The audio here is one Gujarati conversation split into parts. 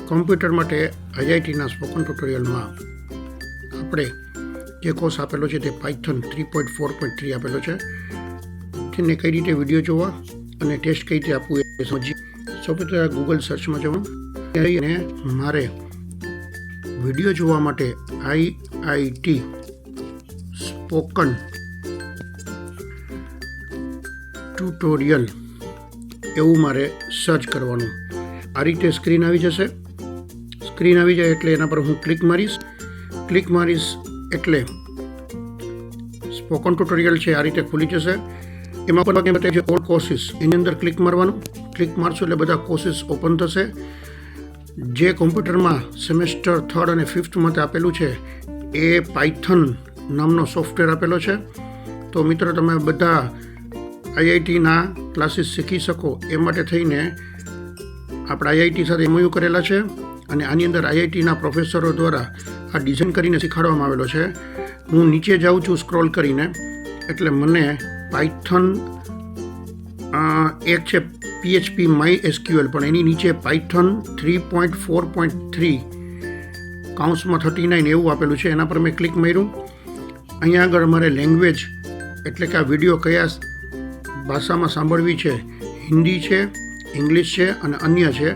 કોમ્પ્યુટર માટે આઈઆઈટીના સ્પોકન ટ્યુટોરિયલમાં આપણે જે કોર્સ આપેલો છે તે પાયથન 3.4.3 આપેલો છે. તેને કઈ રીતે વિડીયો જોવા અને ટેસ્ટ કઈ રીતે આપવું એ સમજી. સૌપ્રથમ ગૂગલ સર્ચમાં જવું અને મારે વિડીયો જોવા માટે આઈઆઈટી સ્પોકન ટ્યુટોરિયલ એવું મારે સર્ચ કરવાનું. આ રીતે સ્ક્રીન આવી જશે. સ્ક્રીન આવી જાય એટલે એના પર હું ક્લિક મારીશ એટલે સ્પોકન ટ્યુટોરિયલ છે આ રીતે ખુલી જશે. એમાં પણ બતાવે છે ઓલ કોર્સીસ, એની અંદર ક્લિક મારવાનું. ક્લિક મારશો એટલે બધા કોર્સીસ ઓપન થશે. જે કોમ્પ્યુટરમાં સેમેસ્ટર 3rd અને 5th માટે આપેલું છે એ પાયથન નામનો સોફ્ટવેર આપેલો છે. તો મિત્રો તમે બધા આઈઆઈટીના ક્લાસીસ શીખી શકો એ માટે થઈને આપણે આઈઆઈટી સાથે એમઓયુ કરેલા છે અને આની અંદર આઈઆઈટીના પ્રોફેસરો દ્વારા આ ડિઝાઇન કરીને શીખવાડવામાં આવેલો છે. હું નીચે જાઉં છું સ્ક્રોલ કરીને એટલે મને પાયથન એક છે PHP MySQL, પણ એની નીચે પાયથન 3.4.3 કૌંસમાં 39 એવું આપેલું છે. એના પર મેં ક્લિક માર્યું. અહીંયા આગળ મારે લેંગ્વેજ એટલે કે આ વિડીયો કયા ભાષામાં સાંભળવી છે, હિન્દી છે, ઇંગ્લિશ છે અને અન્ય છે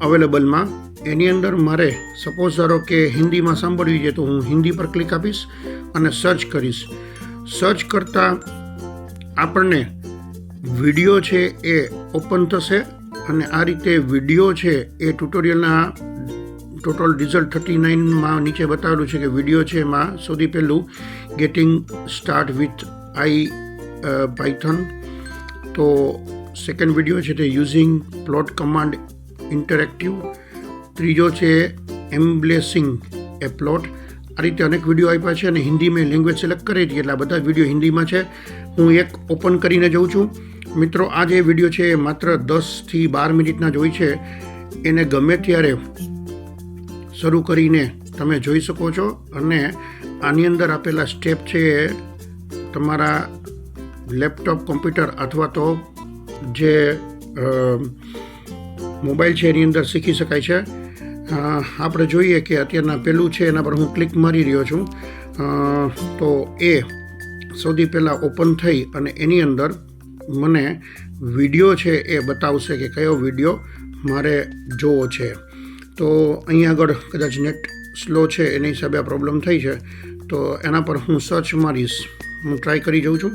અવેલેબલમાં. એની અંદર મારે સપોઝ ધારો કે હિન્દીમાં સાંભળવી છે તો હું હિન્દી પર ક્લિક આપીશ અને સર્ચ કરીશ. સર્ચ કરતાં આપણને વિડીયો છે એ ઓપન થશે અને આ રીતે વિડીયો છે એ ટ્યુટોરિયલના ટોટલ રિઝલ્ટ 39માં નીચે બતાવેલું છે કે વિડીયો છે એમાં સૌથી પહેલું ગેટિંગ સ્ટાર્ટ વિથ પાયથન. તો સેકન્ડ વિડીયો છે તે યુઝિંગ પ્લોટ કમાન્ડ ઇન્ટરેક્ટિવ. ત્રીજો છે એમ્બ્લેસિંગ એ પ્લોટ. આ રીતે અનેક વિડીયો આપ્યા છે અને હિન્દી મેં લેંગ્વેજ સિલેક્ટ કરી હતી એટલે આ બધા વિડીયો હિન્દીમાં છે. હું એક ઓપન કરીને જોઉં છું. મિત્રો આ જે વિડીયો છે એ માત્ર 10 થી 12 મિનિટના જ હોય છે. એને ગમે ત્યારે શરૂ કરીને તમે જોઈ શકો છો અને આની અંદર આપેલા સ્ટેપ છે એ તમારા લેપટોપ, કોમ્પ્યુટર અથવા તો જે મોબાઈલ છે એની અંદર શીખી શકાય છે. આપણે જોઈએ કે અત્યારના પેલું છે એના પર હું ક્લિક મારી રહ્યો છું તો એ સૌથી પહેલાં ઓપન થઈ અને એની અંદર મને વિડીયો છે એ બતાવશે કે કયો વિડીયો મારે જોવો છે. તો અહીં આગળ કદાચ નેટ સ્લો છે એના હિસાબે આ પ્રોબ્લેમ થઈ છે. તો એના પર હું સર્ચ મારીશ. હું ટ્રાય કરી જાઉં છું.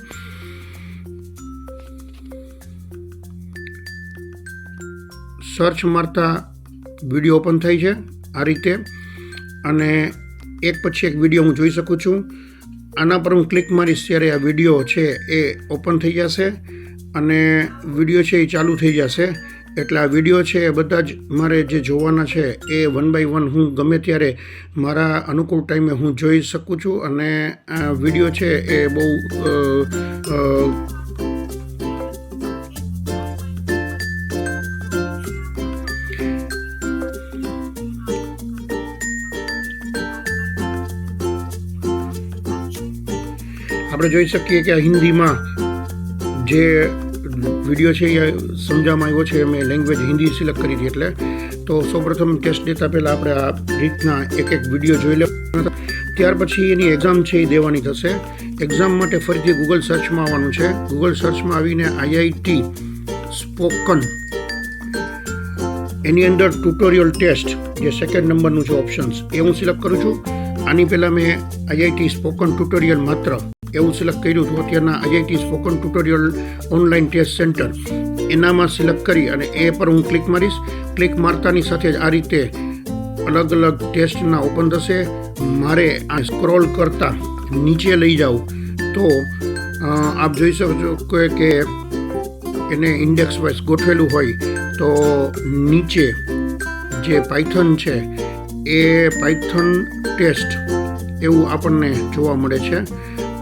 સર્ચ મારતા વિડીયો ઓપન થઈ છે આ રીતે અને એક પછી એક વિડીયો હું જોઈ શકું છું. આના પર હું ક્લિક મારીશ ત્યારે આ વિડીયો છે એ ઓપન થઈ જશે અને વિડીયો છે એ ચાલુ થઈ જશે. એટલે આ વિડીયો છે એ બધા જ મારે જે જોવાના છે એ 1 by 1 હું ગમે ત્યારે મારા અનુકૂળ ટાઈમે હું જોઈ શકું છું. અને આ વિડીયો છે એ બહુ આપણે જોઈ શકીએ કે આ હિન્દીમાં જે વિડીયો છે એ સમજાવવામાં આવ્યો છે. મેં લેંગ્વેજ હિન્દી સિલેક્ટ કરી હતી એટલે. તો સૌપ્રથમ ટેસ્ટ દેતા પહેલાં આપણે આ રીતના એક વિડીયો જોઈ લેવાના. ત્યાર પછી એની એક્ઝામ છે એ દેવાની થશે. એક્ઝામ માટે ફરીથી ગૂગલ સર્ચમાં આવવાનું છે. ગૂગલ સર્ચમાં આવીને આઈઆઈટી સ્પોકન એની અંદર ટ્યુટોરિયલ ટેસ્ટ જે સેકન્ડ નંબરનું છે ઓપ્શન્સ એ હું સિલેક્ટ કરું છું. આની પહેલાં મેં આઈઆઈટી સ્પોકન ટ્યુટોરિયલ માત્ર એવું સિલેક્ટ કર્યું હતું. અત્યારના IIT spoken tutorial online test center એનામાં સિલેક્ટ કરી અને એ પર હું ક્લિક મારીશ. ક્લિક મારતાની સાથે જ આ રીતે અલગ અલગ ટેસ્ટના ઓપન થશે. મારે આ સ્ક્રોલ કરતાં નીચે લઈ જાઉં તો આપ જોઈ શકો કે એને ઇન્ડેક્સ વાઇઝ ગોઠવેલું હોય તો નીચે જે પાયથન છે એ પાયથન ટેસ્ટ એવું આપણને જોવા મળે છે.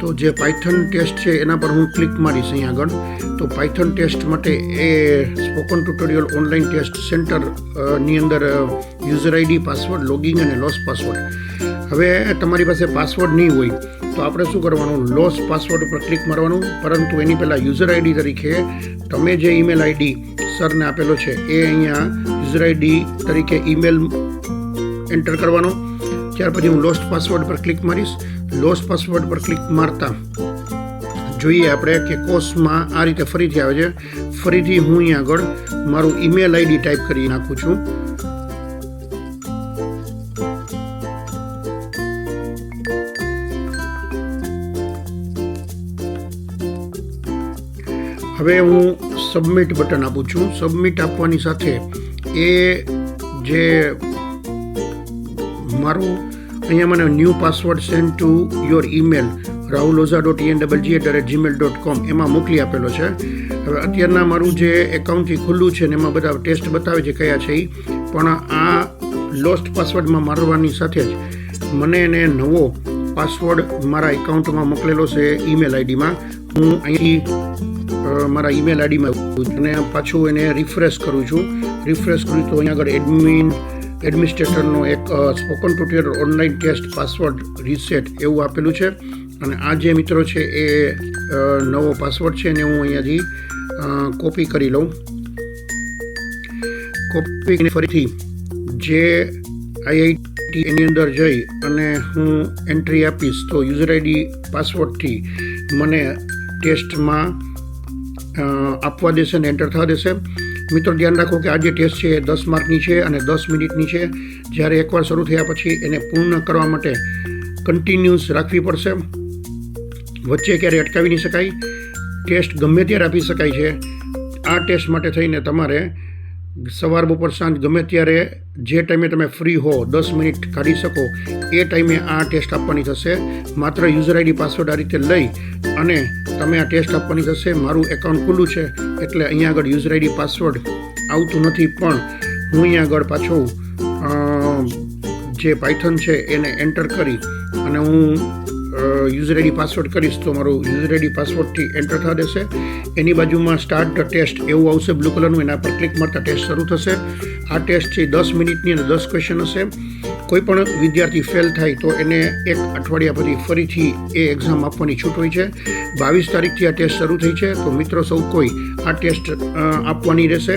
તો જે પાયથન ટેસ્ટ છે એના પર હું ક્લિક મારીશ અહીં આગળ. તો પાયથન ટેસ્ટ માટે એ સ્પોકન ટ્યુટોરિયલ ઓનલાઈન ટેસ્ટ સેન્ટરની અંદર યુઝર આઈડી, પાસવર્ડ, લોગિન અને લોસ પાસવર્ડ. હવે તમારી પાસે પાસવર્ડ નહીં હોય તો આપણે શું કરવાનું, લોસ પાસવર્ડ ઉપર ક્લિક મારવાનું. પરંતુ એની પહેલાં યુઝર આઈડી તરીકે તમે જે ઈમેલ આઈડી સરને આપેલો છે એ અહીંયા યુઝર આઈડી તરીકે ઈમેલ એન્ટર કરવાનો. ત્યાર પછી હું લોસ્ટ પાસવર્ડ પર ક્લિક મારીશ. લોસ્ટ પાસવર્ડ પર ક્લિક મારતા જોઈએ આપણે કે કોષમાં આ રીતે ફરીથી આવે છે. ફરીથી હું અહીંયા આગળ મારું ઈમેલ આઈડી ટાઈપ કરી નાખું છું. હવે હું સબમિટ બટન આપું છું. સબમિટ આપવાની સાથે એ જે મારું અહીંયા મને new password send to your email rahuloza.engg@gmail.com એમાં મોકલી આપેલો છે. હવે અત્યારના મારું જે એકાઉન્ટથી ખુલ્લું છે ને એમાં બધા ટેસ્ટ બતાવે છે કયા છે એ, પણ આ લોસ્ટ પાસવર્ડમાં મારવાની સાથે જ મને એને નવો પાસવર્ડ મારા એકાઉન્ટમાં મોકલેલો છે ઈમેલ આઈડીમાં. હું અહીંથી મારા ઈમેલ આઈડીમાં અને પાછું એને રિફ્રેશ કરું છું. રિફ્રેશ કરું તો અહીંયા આગળ એડમિનિસ્ટ્રેટરનો એક spoken tutorial online test password reset એવું આપેલું છે. અને આ જે મિત્રો છે એ નવો પાસવર્ડ છે ને હું અહીંયાથી કોપી કરી લઉં. કોપી કરીને ફરીથી જે આઈઆઈટી એની અંદર જઈ અને હું એન્ટ્રી આપીશ તો યુઝર આઈડી પાસવર્ડથી મને ટેસ્ટમાં આપવા દેશે ને એન્ટર થવા દેશે. મિત્રો ધ્યાન રાખો કે આ જે ટેસ્ટ છે એ 10 માર્કની છે અને 10 મિનિટની છે. જ્યારે એકવાર શરૂ થયા પછી એને પૂર્ણ કરવા માટે કન્ટિન્યુઅસ રાખવી પડશે. વચ્ચે ક્યારેય અટકાવી નહીં શકાય. ટેસ્ટ ગમે ત્યારે આપી શકાય છે. આ ટેસ્ટ માટે થઈને તમારે સવાર બપોર સાંજ ગમે ત્યારે જે ટાઈમે તમે ફ્રી હો 10 મિનિટ કાઢી શકો એ ટાઈમે આ ટેસ્ટ આપવાની થશે. માત્ર યુઝર આઈડી પાસવર્ડ આ રીતે લઈ અને તમે આ ટેસ્ટ આપવાની થશે. મારું એકાઉન્ટ ખુલ્લું છે એટલે અહીંયા આગળ યુઝર આઈડી પાસવર્ડ આવતું નથી, પણ હું અહીંયા આગળ પાછું જે પાયથન છે એને એન્ટર કરી અને હું યુઝર આઈડી પાસવર્ડ કરીશ તો મારું યુઝર આઈડી પાસવર્ડથી એન્ટર થવા દેશે. એની બાજુમાં સ્ટાર્ટ ધ ટેસ્ટ એવું આવશે બ્લુ કલરનું, એના પર ક્લિક મારતા ટેસ્ટ શરૂ થશે. આ ટેસ્ટ છે 10 મિનિટની અને 10 ક્વેશ્ચન હશે. કોઈ પણ વિદ્યાર્થી ફેલ થાય તો એને 1 અઠવાડિયા પછી ફરીથી એ એક્ઝામ આપવાની છૂટ હોય છે. 22 તારીખથી આ ટેસ્ટ શરૂ થઈ છે. તો મિત્રો સૌ કોઈ આ ટેસ્ટ આપવાની રહેશે.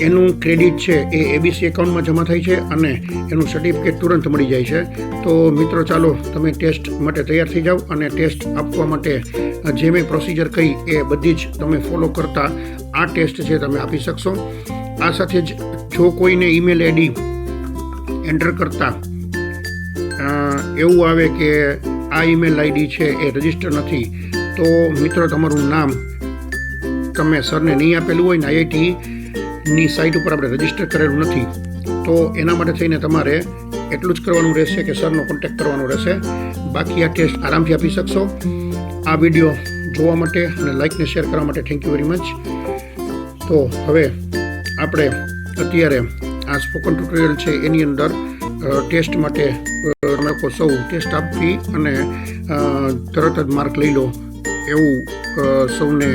એનું ક્રેડિટ છે એ એબીસી એકાઉન્ટમાં જમા થાય છે અને એનું સર્ટિફિકેટ તુરંત મળી જાય છે. તો મિત્રો ચાલો તમે ટેસ્ટ માટે તૈયાર થઈ જાઓ અને ટેસ્ટ આપવા માટે જે મેં પ્રોસિજર કહી એ બધી જ તમે ફોલો કરતા આ ટેસ્ટ છે તમે આપી શકશો. આ સાથે જ જો કોઈને ઈમેલ આઈડી એન્ટર કરતા એવું આવે કે આ ઈમેલ આઈડી છે એ રજિસ્ટર નથી તો મિત્રો તમારું નામ તમે સરને નહીં આપેલું હોય ને આઈઆઈટીની સાઇટ ઉપર આપણે રજિસ્ટર કરેલું નથી તો એના માટે થઈને તમારે એટલું જ કરવાનું રહેશે કે સરનો કોન્ટેક્ટ કરવાનો રહેશે. બાકી આ ટેસ્ટ આરામથી આપી શકશો. આ વિડીયો જોવા માટે અને લાઇક ને શેર કરવા માટે થેન્ક યુ વેરી મચ. તો હવે આપણે અત્યારે આ સ્પોકન ટ્યુટોરિયલ છે એની અંદર ટેસ્ટ માટે તમે લોકો સૌ ટેસ્ટ આપી અને તરત જ માર્ક લઈ લો એવું સૌને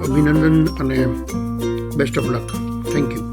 અભિનંદન અને best of luck. Thank you.